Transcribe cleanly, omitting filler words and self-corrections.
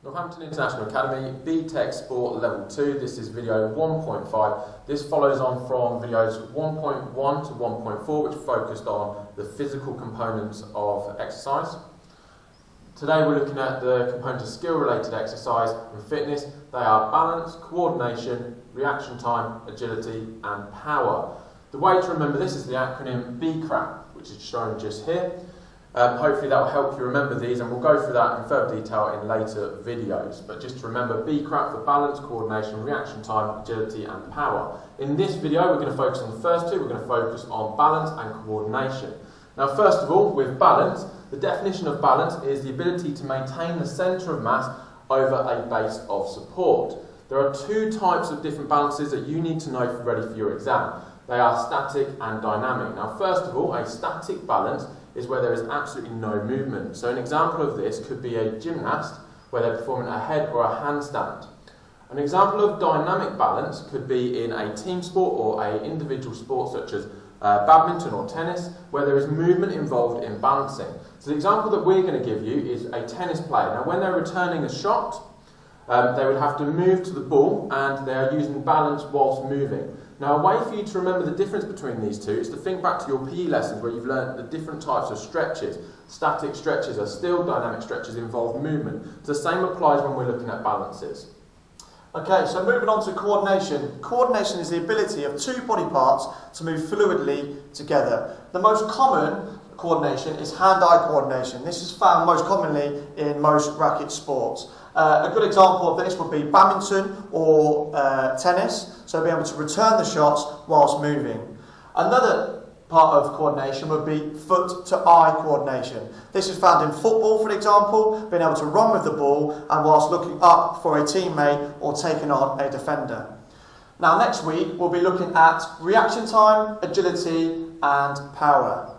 Northampton International Academy, BTEC Sport Level 2. This is video 1.5. This follows on from videos 1.1 to 1.4, which focused on the physical components of exercise. Today we're looking at the components of skill-related exercise and fitness. They are balance, coordination, reaction time, agility and power. The way to remember this is the acronym BCRAP, which is shown just here. Hopefully that will help you remember these, and we'll go through that in further detail in later videos. But just to remember, BCRAP for balance, coordination, reaction time, agility and power. In this video we're going to focus on the first two. We're going to focus on balance and coordination. Now first of all, with balance, the definition of balance is the ability to maintain the centre of mass over a base of support. There are two types of different balances that you need to know if you're ready for your exam. They are static and dynamic. Now first of all, a static balance is where there is absolutely no movement. So an example of this could be a gymnast where they're performing a head or a handstand. An example of dynamic balance could be in a team sport or an individual sport such as badminton or tennis, where there is movement involved in balancing. So the example that we're going to give you is a tennis player. Now when they're returning a shot, they would have to move to the ball and they are using balance whilst moving. Now a way for you to remember the difference between these two is to think back to your PE lessons where you've learned the different types of stretches. Static stretches are still, dynamic stretches involve movement. So the same applies when we're looking at balances. Okay, so moving on to coordination. Coordination is the ability of two body parts to move fluidly together. The most common coordination is hand-eye coordination. This is found most commonly in most racket sports. A good example of this would be badminton or tennis, so being able to return the shots whilst moving. Another part of coordination would be foot-to-eye coordination. This is found in football, for example, being able to run with the ball and whilst looking up for a teammate or taking on a defender. Now next week we'll be looking at reaction time, agility and power.